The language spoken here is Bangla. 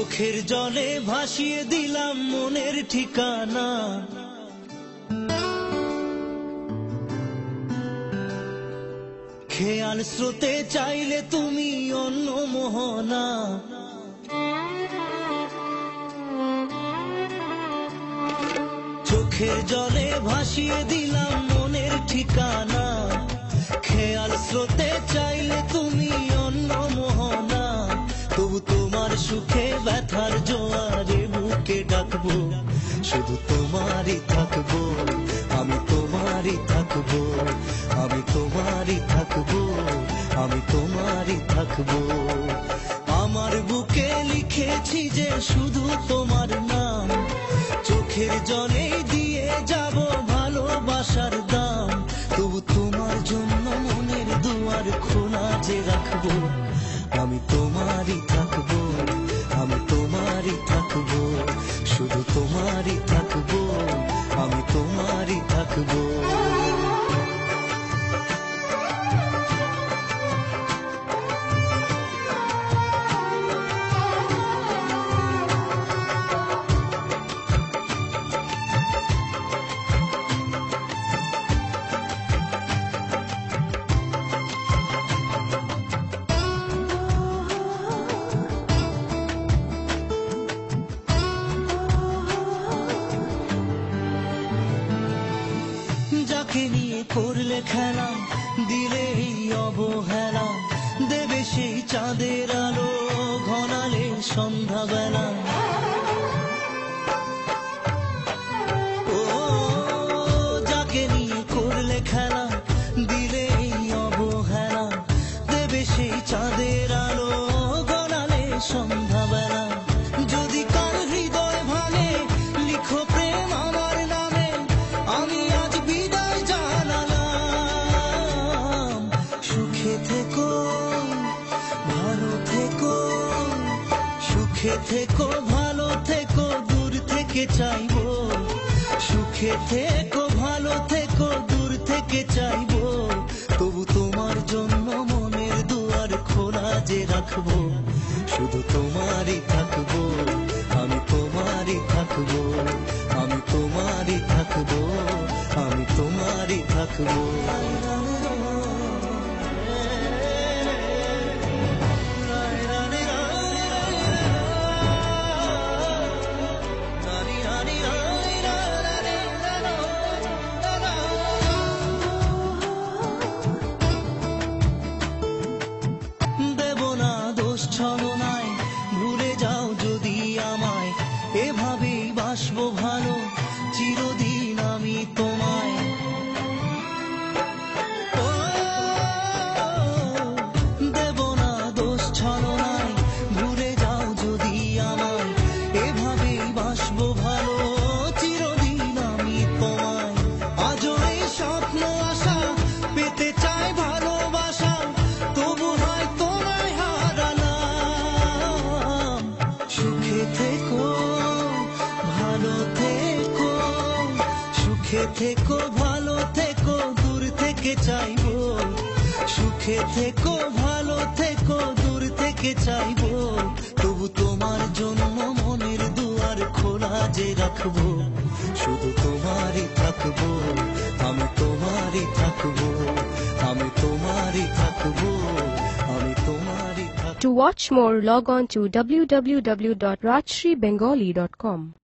চোখের জলে ভাসিয়ে দিলাম মনের ঠিকানা। খেয়াল স্রোতে চাইলে তুমি অন্য মোহনা। চোখের জলে ভাসিয়ে দিলাম মনের ঠিকানা। খেয়াল স্রোতে চাইলে তুমি অন্য মোহনা। তবু তোমার সুখে ব্যথার জোয়ারে বুকে ডাকবো, শুধু তোমারই থাকবো, আমি তোমারই থাকবো, আমি তোমারই থাকবো, আমি তোমারই থাকবো। আমার বুকে লিখেছি যে শুধু তোমার নাম, চোখের জলে দিয়ে যাব ভালোবাসার দাম। তবু তোমার জন্য মনের দুয়ার খোলা যে রাখবো, আমি তোমারই থাকবো, আমি তোমারই থাকবো, শুধু তোমারই থাকবো, আমি তোমারই থাকবো। যাকে নিয়ে করলে খেলা, দিলে এই অবহেলা, দেবে সেই চাঁদের আলো ঘনালে সন্ধ্যাবেলা। ও যাকে নিয়ে করলে খেলা, দিলে এই অবহেলা, দেবে সেই চাঁদের আলো ঘনালে সন্ধ্যাবেলা। যদি কার হৃদয় ভাঙে লিখো প্রেম আমার নামে, আমি আজ বিদায় জানালাম। সুখে থেকো, ভালো থেকো, সুখে থেকো, ভালো থেকো, দূর থেকে চাইবো। সুখে থেকো, ভালো থেকো, দূর থেকে চাইবো। তবু তোমার জন্য মনের দুয়ার খোলা যে রাখবো, শুধু তোমারই থাকবো, আমি তোমারই থাকবো, আমি তোমারই থাকবো, আমি তোমারই থাকবো। দেব না দোষ ছলনায়, ভুলে যাও যদি আমায়, এভাবেই বাসবো ভালো চিরদিন আমি তোমায়। ও দেব না দোষ ছলনায়, ভুলে যাও যদি আমায়, এভাবেই বাসবো ভালো চিরদিন আমি তোমায়। আজও এই স্বপ্ন আশা পেতে চাই ভালোবাসা, তবু হয় তোমায় হারালাম। সুখে থেকো, ভালো থেকো, সুখে থেকো, ভালো থেকো, দূর থেকে চাইবো। সুখে থেকো, ভালো থেকো, দূর থেকে চাইবো। তবু তোমার জন্য মনের দুয়ার খোলা যে রাখবো, শুধু তোমারই থাকবো, আমি তোমারই থাকবো, আমি তোমারই থাকবো, আমি তোমারই থাকবো। To watch more, log on to www.rajshreebengali.com.